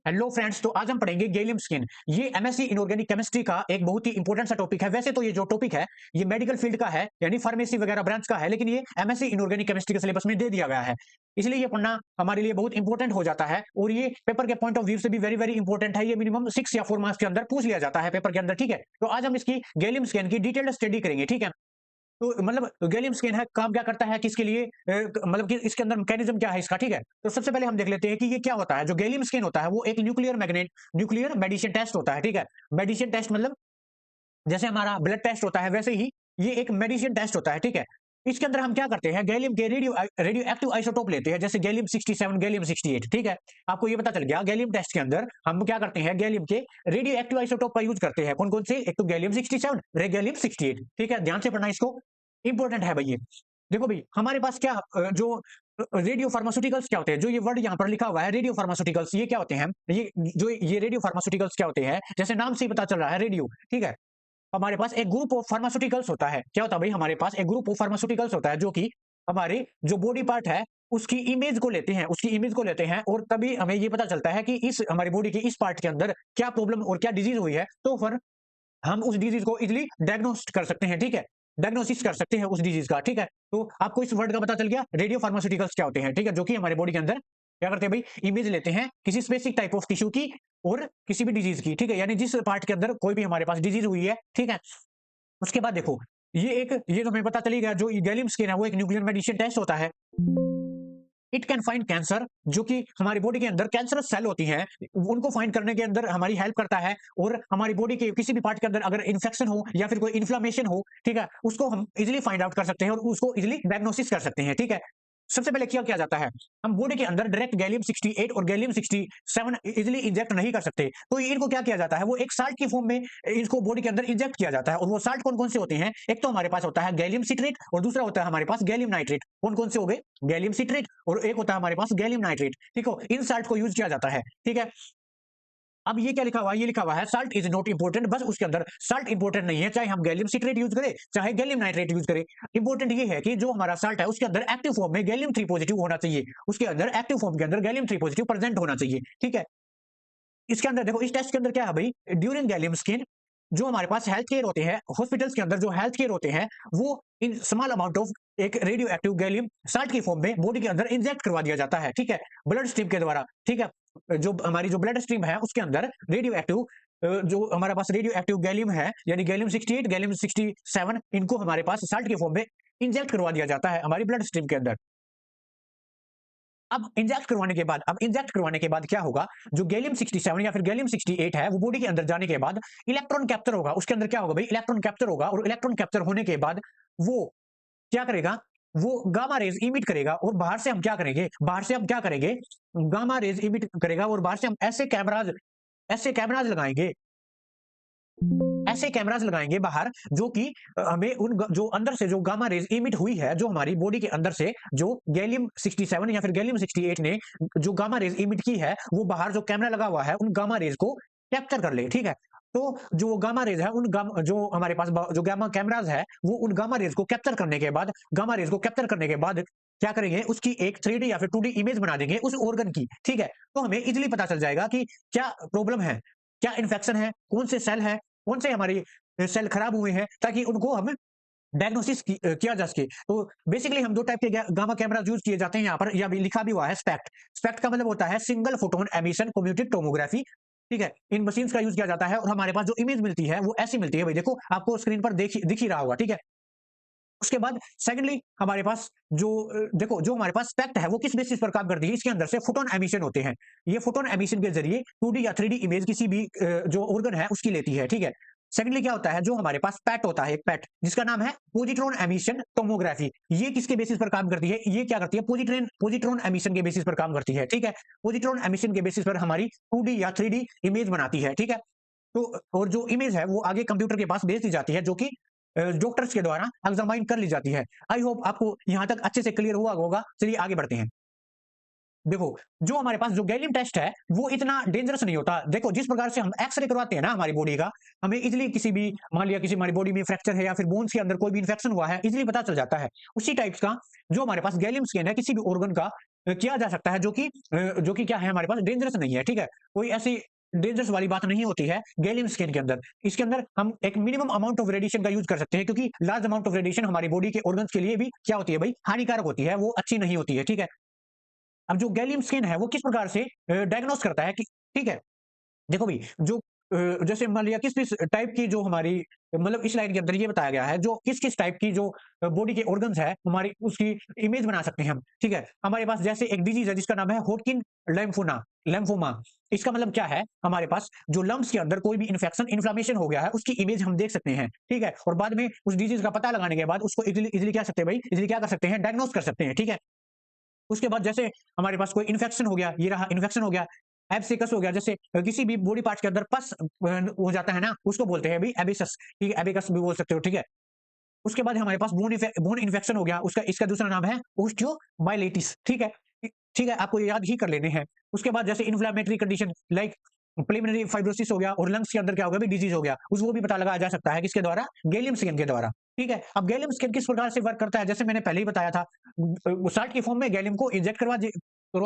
Hello friends, तो आज हम पढ़ेंगे गैलियम स्किन। ये एमएससी इनऑर्गेनिक केमिस्ट्री का एक बहुत ही इंपॉर्टेंट सा टॉपिक है। वैसे तो ये जो टॉपिक है ये मेडिकल फील्ड का है, यानी फार्मेसी वगैरह ब्रांच का है, लेकिन ये एमएससी इनऑर्गेनिक केमिस्ट्री के सिलेबस में दे दिया गया है। इसलिए ये पढ़ना हमारे लिए बहुत इंपॉर्टेंट हो जाता है और ये पेपर के पॉइंट ऑफ व्यू से भी वेरी वेरी इंपॉर्टेंट है। ये मिनिमम 6 या 4 मार्क्स के अंदर पूछ लिया जाता है पेपर के अंदर, ठीक है। तो आज हम इसकी गैलियम स्किन की डिटेल्ड स्टडी करेंगे, ठीक है। तो मतलब गैलियम स्किन है, काम क्या करता है, किसके लिए मतलब कि इसके अंदर मैकेनिज्म क्या है इसका, ठीक है। तो सबसे पहले हम देख लेते हैं कि ये क्या होता है। जो गैलियम स्किन होता है वो एक न्यूक्लियर मेडिसिन टेस्ट होता है, ठीक है। मेडिसिन टेस्ट मतलब जैसे हमारा ब्लड टेस्ट होता है वैसे ही ये एक मेडिसिन टेस्ट होता है, ठीक है। इसके अंदर हम क्या करते हैं, गैलियम के रेडियो एक्टिव आइसोटोप लेते हैं, जैसे गैलियम 67, गैलियम 68, ठीक है। आपको ये पता चल गया, गैलियम टेस्ट के अंदर हम क्या करते हैं, गैलियम के रेडियो एक्टिव आइसोटोप का यूज करते हैं। कौन कौन से, एक तो गैलियम 67, गैलियम 68, ठीक है। ध्यान से पढ़ना इसको, इंपॉर्टेंट है भाई ये। देखो भाई, हमारे पास क्या जो रेडियो फार्मास्यूटिकल्स क्या होते हैं, जो ये वर्ड यहाँ पर लिखा हुआ है रेडियो फार्मास्यूटिकल्स, ये क्या होते हैं, ये रेडियो फार्मास्यूटिकल्स क्या होते हैं, जैसे नाम से ही पता चल रहा है रेडियो, ठीक है। हमारे पास एक ग्रुप ऑफ फार्मास्यूटिकल्स होता है। क्या होता है भाई, हमारे पास एक ग्रुप ऑफ फार्मास्यूटिकल्स होता है जो कि हमारे जो बॉडी पार्ट है उसकी इमेज को लेते हैं, और तभी हमें ये पता चलता है कि इस हमारी बॉडी के इस पार्ट के अंदर क्या प्रॉब्लम और क्या डिजीज हुई है, तो फिर हम उस डिजीज को इजिली डायग्नोस्ट कर सकते हैं, ठीक है। डायग्नोसिस कर सकते हैं उस डिजीज का, ठीक है। तो आपको इस वर्ड का पता चल गया, रेडियो फार्मास्यूटिकल्स क्या होते हैं, ठीक है। जो कि हमारे बॉडी के अंदर क्या करते हैं भाई, इमेज लेते हैं किसी स्पेसिफिक टाइप ऑफ टिश्यू की और किसी भी डिजीज की, ठीक है। यानी जिस पार्ट के अंदर कोई भी हमारे पास डिजीज हुई है, ठीक है। उसके बाद देखो, ये तो हमें पता चली गया, जो गैलियम स्किन है वो एक न्यूक्लियर मेडिसिन टेस्ट होता है। इट कैन फाइंड कैंसर, जो कि हमारी बॉडी के अंदर कैंसरस सेल होती हैं, उनको फाइंड करने के अंदर हमारी हेल्प करता है। और हमारी बॉडी के किसी भी पार्ट के अंदर अगर इन्फेक्शन हो या फिर कोई इन्फ्लामेशन हो, ठीक है, उसको हम इजिली फाइंड आउट कर सकते हैं और उसको इजिली डायग्नोसिस कर सकते हैं, ठीक है। सबसे पहले क्या किया जाता है, हम बॉडी के अंदर डायरेक्ट गैलियम 68 और गैलियम 67 इजिली इंजेक्ट नहीं कर सकते, तो इनको क्या किया जाता है, वो एक साल्ट की फॉर्म में इसको बॉडी के अंदर इंजेक्ट किया जाता है। और वो साल्ट कौन कौन से होते हैं, एक तो हमारे पास होता है गैलियम सिट्रेट और दूसरा होता है हमारे पास गैलियम नाइट्रेट। कौन कौन से हो गए, गैलियम सिट्रेट और एक होता है हमारे पास गैलियम नाइट्रेट, ठीक है। इन साल्ट को यूज किया जाता है, ठीक है। अब ये क्या लिखा हुआ है, ये लिखा हुआ है साल्ट इज नॉट इंपोर्टेंट, बस उसके अंदर साल्ट इंपोर्टेंट नहीं है, चाहे हम गैलियम सिट्रेट यूज करें चाहे गैलियम नाइट्रेट यूज करें। इंपोर्टेंट ये है कि जो हमारा साल्ट है उसके अंदर एक्टिव फॉर्म में गैलियम 3 पॉजिटिव होना चाहिए, उसके अंदर एक्टिव फॉर्म के अंदर गैलियम 3 पॉजिटिव प्रेजेंट होना चाहिए, ठीक है। इसके अंदर देखो, इस टेस्ट के अंदर क्या है भाई, ड्यूरिंग गैलियम स्किन जो हमारे पास हेल्थ केयर होते हैं, हॉस्पिटल्स के अंदर जो हेल्थ केयर होते हैं, वो इन स्मॉल अमाउंट ऑफ एक रेडियो एक्टिव गैलियम साल्ट की फॉर्म में बॉडी के अंदर इंजेक्ट करवा दिया जाता है, ठीक है, ब्लड स्ट्रीम के द्वारा, ठीक है। जो हमारी जो ब्लड स्ट्रीम है उसके अंदर रेडियो एक्टिव जो हमारे पास रेडियो एक्टिव गैलियम है, यानी गैलियम 68, गैलियम 67, इनको हमारे पास साल्ट की फॉर्म में इंजेक्ट करवा दिया जाता है हमारी ब्लड स्ट्रीम के अंदर। अब इंजेक्ट करवाने के बाद क्या होगा, जो गैलियम 67 या फिर गैलियम 68 है, वो बॉडी के अंदर जाने के बाद इलेक्ट्रॉन कैप्चर होगा। उसके अंदर क्या होगा भाई, इलेक्ट्रॉन कैप्चर होगा, और इलेक्ट्रॉन कैप्चर होने के बाद वो क्या करेगा, वो गामा रेज इमिट करेगा। और बाहर से हम क्या करेंगे, गामा रेज इमिट करेगा, और बाहर से हम ऐसे कैमराज लगाएंगे, बाहर, जो कि हमें जो अंदर से जो गामा रेज इमिट हुई है, जो हमारी बॉडी के अंदर से जो गैलियम 67 या फिर गैलियम 68 ने जो गामा रेज इमिट की है, वो बाहर जो कैमरा लगा हुआ है उन गामा रेज को कैप्चर कर ले, ठीक है। तो जो गामा रेज है, जो हमारे पास जो गामा कैमराज है, वो उन गामा रेज को कैप्चर करने के बाद क्या करेंगे, उसकी एक 3D या फिर 2D इमेज बना देंगे उस ऑर्गन की, ठीक है। तो हमें इजिली पता चल जाएगा कि क्या प्रॉब्लम है, क्या इन्फेक्शन है, कौन से सेल है, कौन से हमारी सेल खराब हुए हैं, ताकि उनको हम डायग्नोसिस किया जा सके। तो बेसिकली हम दो टाइप के गामा कैमरा यूज किए जाते हैं यहाँ पर, या भी लिखा भी हुआ है स्पेक्ट। स्पेक्ट का मतलब होता है single photon emission commuted tomography, ठीक है। इन मशीन्स का यूज किया जाता है और हमारे पास जो इमेज मिलती है वो ऐसी मिलती है भाई, देखो आपको स्क्रीन पर दिख ही रहा होगा, ठीक है। उसके बाद सेकंडली हमारे पास जो देखो, जो हमारे पास स्पेक्ट है वो किस बेसिस पर काम करती है, इसके अंदर से फोटोन एमिशन होते हैं। ये फोटोन एमिशन के जरिए 2D या 3D इमेज किसी भी जो ऑर्गन है उसकी लेती है, ठीक है। सेकंडली क्या होता है, जो हमारे पास पैट होता है, एक पैट जिसका नाम है पोजिट्रॉन एमिशन टोमोग्राफी, ये किसके बेसिस पर काम करती है, ये क्या करती है, पोजिट्रॉन एमिशन के बेसिस पर काम करती है, ठीक है। पोजिट्रॉन एमिशन के बेसिस पर हमारी 2D या 3D इमेज बनाती है, ठीक है। तो और जो इमेज है वो आगे कंप्यूटर के पास भेज दी जाती है, जो कि डॉक्टर्स के द्वारा एग्जामाइन कर ली जाती है। आई होप आपको यहां तक अच्छे से क्लियर हुआ होगा। चलिए आगे बढ़ते हैं। देखो, जो हमारे पास जो गैलियम टेस्ट है वो इतना डेंजरस नहीं होता। देखो, जिस प्रकार से हम एक्सरे करवाते हैं ना हमारी बॉडी का, हमें इजिली किसी भी, मान लिया किसी हमारी बॉडी में फ्रैक्चर है या फिर बोन्स के अंदर कोई भी इन्फेक्शन हुआ है, इजिली पता चल जाता है। उसी टाइप्स का जो हमारे पास गैलियम स्कैन है किसी भी ऑर्गन का, किया जा सकता है जो कि क्या है हमारे पास डेंजरस नहीं है, ठीक है? कोई ऐसी डेंजरस वाली बात नहीं होती है गैलियम स्किन के अंदर। इसके अंदर हम एक मिनिमम अमाउंट ऑफ रेडिएशन का यूज़ कर सकते हैं, क्योंकि लार्ज अमाउंट ऑफ रेडिएशन हमारी बॉडी के ऑर्गन्स के लिए भी क्या होती है भई, हानिकारक होती है, वो अच्छी नहीं होती है, ठीक है? अब जो गैलियम स्किन है वो किस प्रकार से डायग्नोस करता है कि ठीक है, देखो भाई जो जैसे मान लिया किस-किस टाइप की जो हमारी मतलब इस लाइन के अंदर ये बताया गया है, जो किस-किस टाइप की जो बॉडी के ऑर्गन्स है, हमारी उसकी इमेज बना सकते हैं हम, ठीक है? हमारे पास जैसे एक डिजीज़ है जिसका नाम है होडकिन लिम्फोमा। इसका मतलब क्या है? हमारे पास जो लम्प्स के अंदर कोई भी इन्फेक्शन, इन्फ्लेमेशन हो गया है, उसकी इमेज हम देख सकते हैं, ठीक है? और बाद में उस डिजीज़ का पता लगाने के बाद उसको ईज़िली क्या सकते हैं भई, ईज़िली क्या कर सकते हैं, डायग्नोस कर सकते हैं, ठीक है? उसके बाद जैसे हमारे पास कोई इन्फेक्शन हो गया, ये रहा इन्फेक्शन हो गया, एब्सिकस हो गया, जैसे किसी भी बॉडी पार्ट्स के अंदर पस हो जाता है ना, उसको बोलते हैं भई एबिसस, ठीक है? एबिकस भी बोल सकते हो, ठीक है? उसके बाद हमारे पास बोन इन्फेक्शन हो गया, उसका इसका दूसरा नाम है ओस्टियोमाइलिटिस, ठीक है? ठीक है, आपको ये याद ही कर लेने हैं। उसके बाद जैसे inflammatory condition like preliminary fibrosis हो गया और लंग्स के अंदर क्या हो गया, डिजीज हो गया, उस वो भी पता लगाया जा सकता है किसके द्वारा, गैलियम स्किन के द्वारा, ठीक है? अब गैलियम स्किन किस प्रकार से वर्क करता है, जैसे मैंने पहले ही बताया था, साल्ट की फॉर्म में गैलियम को इंजेक्ट करवा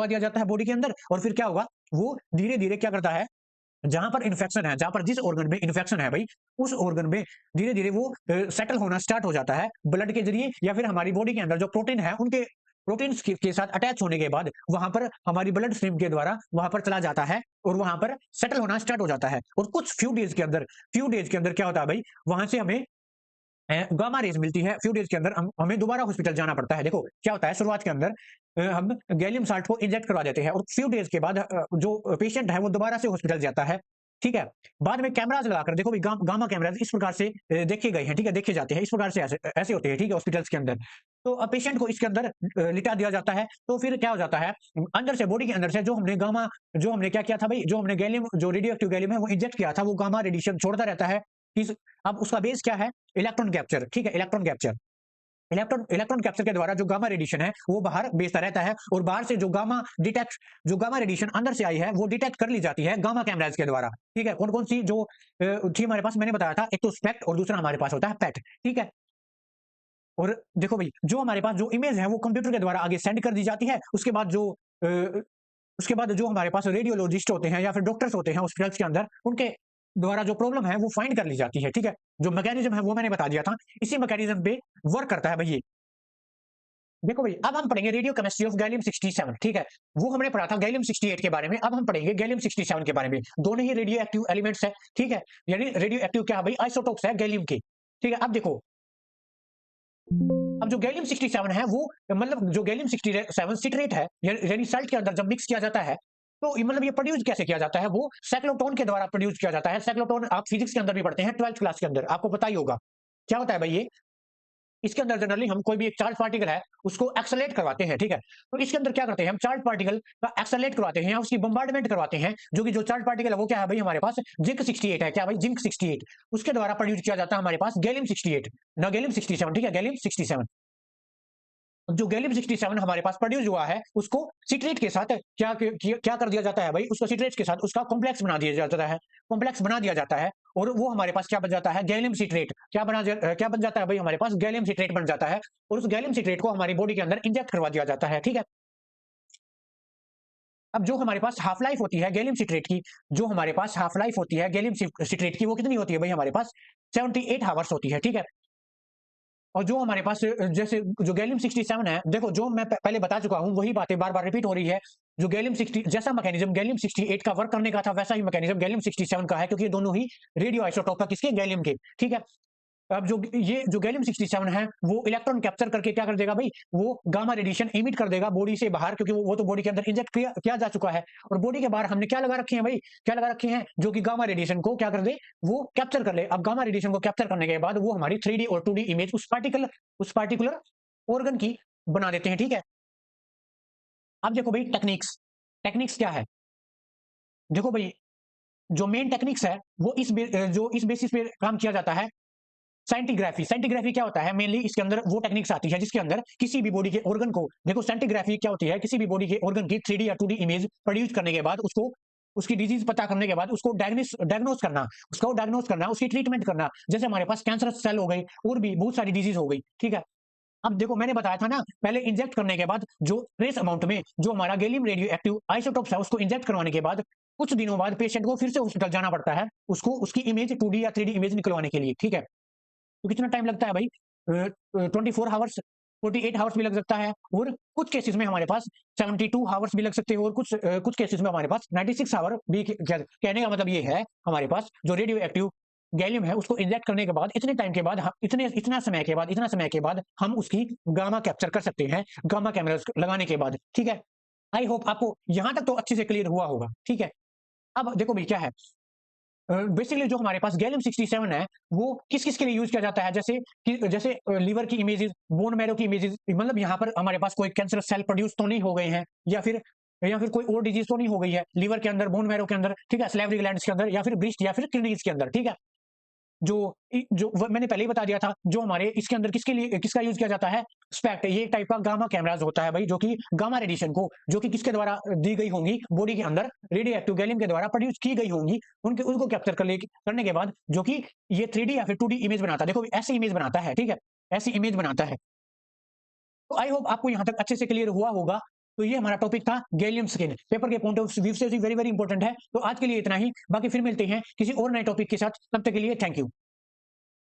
दिया जाता है बॉडी के अंदर, और फिर क्या होगा, वो धीरे धीरे क्या करता है, जहां पर इन्फेक्शन है, जहां पर जिस ऑर्गन में इन्फेक्शन है भाई, उस ऑर्गन में धीरे धीरे वो सेटल होना स्टार्ट हो जाता है ब्लड के जरिए, या फिर हमारी बॉडी के अंदर जो प्रोटीन है उनके प्रोटीन्स के साथ अटैच होने के बाद वहां पर हमारी ब्लड स्ट्रीम के द्वारा वहां पर चला जाता है, और वहां पर सेटल होना स्टार्ट हो जाता है। और कुछ फ्यू डेज के अंदर क्या होता है भाई, वहां से हमें गामा रेज मिलती है, फ्यू डेज के अंदर हमें दोबारा हॉस्पिटल जाना पड़ता है। देखो क्या होता है, शुरुआत के अंदर हम गैलियम साल्ट को इंजेक्ट करवा देते हैं, और फ्यू डेज के बाद जो पेशेंट है वो दोबारा से हॉस्पिटल जाता है, ठीक है? बाद में कैमराज लगाकर देखो भाई, गामा कैमराज इस प्रकार से देखे गए हैं, ठीक है, देखे जाते हैं इस प्रकार से, ऐसे ऐसे होते हैं, ठीक है, हॉस्पिटल्स के अंदर। तो पेशेंट को इसके अंदर लिटा दिया जाता है, तो फिर क्या हो जाता है, अंदर से बॉडी के अंदर से जो हमने क्या किया था भाई, जो हमने गैलियम जो रेडियो एक्टिव गैलियम है वो इंजेक्ट किया था, वो गामा रेडिएशन छोड़ता रहता है। अब उसका बेस क्या है, इलेक्ट्रॉन कैप्चर, ठीक है, इलेक्ट्रॉन कैप्चर के द्वारा जो गामा रेडिएशन है वो बाहर भेजता रहता है, और बाहर से जो गामा रेडिएशन अंदर से आई है वो डिटेक्ट कर ली जाती है गामा कैमराज के द्वारा, ठीक है? कौन कौन सी जो थी हमारे पास, मैंने बताया था, एक तो स्पेक्ट और दूसरा हमारे पास होता है पेट, ठीक है? और देखो भाई, जो हमारे पास जो इमेज है वो कंप्यूटर के द्वारा आगे सेंड कर दी जाती है। उसके बाद जो हमारे पास रेडियोलॉजिस्ट होते हैं या फिर डॉक्टर्स होते हैं हॉस्पिटल्स के अंदर, उनके द्वारा जो प्रॉब्लम है वो फाइंड कर ली जाती है, ठीक है? जो मैकेनिज्म है वो मैंने बता दिया था, इसी मैकेनिज्म पे वर्क करता है भाई ये। देखो भाई, अब हम पढ़ेंगे रेडियो केमिस्ट्री ऑफ गैलियम 67, ठीक है? वो हमने पढ़ा था गैलियम 68 के बारे में, अब हम पढ़ेंगे गैलियम 67 के बारे में। दोनों ही रेडियो एक्टिव एलिमेंट्स है, ठीक है? यानी रेडियो एक्टिव क्या है भाई, आइसोटोप्स है गैलियम के, ठीक है? अब देखो, अब जो गैलियम 67 है वो मतलब जो गैलियम 67 सिट्रेट है, यानी साल्ट के अंदर जब मिक्स किया जाता है, तो ये मतलब ये प्रोड्यूस कैसे किया जाता है, वो साइक्लोट्रॉन के द्वारा प्रोड्यूस किया जाता है। साइक्लोट्रॉन आप फिजिक्स के अंदर भी पढ़ते हैं, 12th क्लास के अंदर आपको पता ही होगा। क्या होता है भाई ये, इसके अंदर जनरली हम कोई भी एक चार्ज पार्टिकल है उसको एक्सेलरेट करवाते हैं, ठीक है? तो इसके अंदर क्या करते हैं, हम चार्ज पार्टिकल का एक्सेलरेट करवाते हैं या उसकी बम्बार्डमेंट करवाते हैं, जो कि जो चार्ज पार्टिकल है वो क्या है भाई, हमारे पास जिंक 68 है। क्या भाई, जिंक 68, उसके द्वारा प्रोड्यूस किया जाता है हमारे पास गैलियम 68, ना गैलियम 67, ठीक है? गैलियम 67, जो गैलियम 67 हमारे पास प्रोड्यूस हुआ है उसको सिट्रेट के साथ क्या कर दिया जाता है भाई, उसको सिट्रेट के साथ उसका कॉम्प्लेक्स बना दिया जाता है, कॉम्प्लेक्स बना दिया जाता है, और वो हमारे पास क्या बन जाता है, गैलियम सिट्रेट। क्या बन जाता है भाई, हमारे पास गैलियम सिट्रेट बन जाता है, और उस गैलियम सिट्रेट को हमारी बॉडी के अंदर इंजेक्ट करवा दिया जाता है, ठीक है? अब जो हमारे पास हाफ लाइफ होती है गैलियम सिट्रेट की, जो हमारे पास हाफ लाइफ होती है गैलियम सिट्रेट की, वो कितनी होती है भाई, हमारे पास 78 हावर्स होती है, ठीक है? और जो हमारे पास जैसे जो गैलियम 67 है, देखो जो मैं पहले बता चुका हूँ वही बातें बार-बार रिपीट हो रही है। जो गैलियम 60 जैसा मैकेनिज्म गैलियम 68 का वर्क करने का था, वैसा ही मैकेनिज्म गैलियम 67 का है, क्योंकि ये दोनों ही रेडियो आइसोटोप का किसके, गैलियम के, ठीक है? अब जो गैलियम 67 है वो इलेक्ट्रॉन कैप्चर करके क्या कर देगा भाई, वो गामा रेडिएशन एमिट कर देगा बॉडी से बाहर, क्योंकि वो तो बॉडी के अंदर इंजेक्ट किया जा चुका है, और बॉडी के बाहर हमने क्या लगा रखे हैं भाई, क्या लगा रखे हैं, जो कि गामा रेडिएशन को क्या कर दे, वो कैप्चर कर ले। अब गामा रेडिएशन को कैप्चर करने के बाद वो हमारी 3D और 2D इमेज उस पार्टिकुलर ऑर्गन की बना देते हैं, ठीक है? अब देखो भाई, टेक्निक्स टेक्निक्स क्या है, देखो भाई, जो मेन टेक्निक्स है वो जो इस बेसिस पे काम किया जाता है, सेंटीग्राफी क्या होता है, मेनली इसके अंदर वो टेक्निक्स आती है जिसके अंदर किसी भी बॉडी के ऑर्गन को, देखो सेंटीग्राफी क्या होती है, किसी भी बॉडी के ऑर्गन की 3D या 2D इमेज प्रोड्यूस करने के बाद उसको उसकी डिजीज पता करने के बाद उसको डायग्नोस करना, उसकी ट्रीटमेंट करना। जैसे हमारे पास कैंसरस सेल हो गई और भी बहुत सारी डिजीज हो गई, ठीक है? अब देखो मैंने बताया था ना, पहले इंजेक्ट करने के बाद जो ट्रेस अमाउंट में जो हमारा गैलियम रेडियो एक्टिव आइसोटोप्स है उसको इंजेक्ट करवाने के बाद कुछ दिनों बाद पेशेंट को फिर से हॉस्पिटल जाना पड़ता है उसको उसकी इमेज 2D या 3D इमेज निकलवाने के लिए, ठीक है। तो कितना टाइम लगता है भाई? 24 आवर्स, 48 आवर्स भी लग सकता है, और कुछ केसेस में हमारे पास 72 आवर्स भी लग सकते हैं, और कुछ केसेस में हमारे पास 96 आवर भी। कहने का मतलब ये है, हमारे पास जो रेडियो एक्टिव गैलियम है उसको इंजेक्ट करने के बाद इतने टाइम के बाद इतना समय के बाद हम उसकी गामा कैप्चर कर सकते हैं, गामा कैमरास लगाने के बाद, ठीक है। आई होप आपको यहां तक तो अच्छे से क्लियर हुआ होगा, ठीक है। अब देखो भाई क्या है, बेसिकली जो हमारे पास गैलियम 67 है वो किस किस के लिए यूज किया जाता है, जैसे लीवर की इमेजेस, बोन मैरो की इमेजेस, मतलब यहाँ पर हमारे पास कोई कैंसर सेल प्रोड्यूस तो नहीं हो गए हैं, या फिर कोई और डिजीज तो नहीं हो गई है लीवर के अंदर, बोन मैरो के अंदर, ठीक है, स्लेवरी ग्लैंड्स के अंदर, या फिर ब्रेस्ट या फिर किडनीज के अंदर, ठीक है। मैंने पहले ही बता दिया था, जो हमारे इसके अंदर किसका यूज किया जाता है, स्पेक्ट, ये एक टाइप का गामा कैमराज होता है भाई, जो कि गामा रेडिएशन को, जो कि किसके द्वारा दी गई होंगी, बॉडी के अंदर रेडियो एक्टिव गैलियम के द्वारा प्रोड्यूस की गई होंगी, उनको कैप्चर करने के बाद जो कि ये 3D या फिर 2D इमेज बनाता है। देखो ऐसी इमेज बनाता है, ठीक है, ऐसी इमेज बनाता है। तो आई होप आपको यहाँ तक अच्छे से क्लियर हुआ होगा। तो ये हमारा टॉपिक था गैलियम स्किन, पेपर के पॉइंट ऑफ व्यू से वेरी वेरी इंपॉर्टेंट है। तो आज के लिए इतना ही, बाकी फिर मिलते हैं किसी और नए टॉपिक के साथ, तब तक के लिए थैंक यू।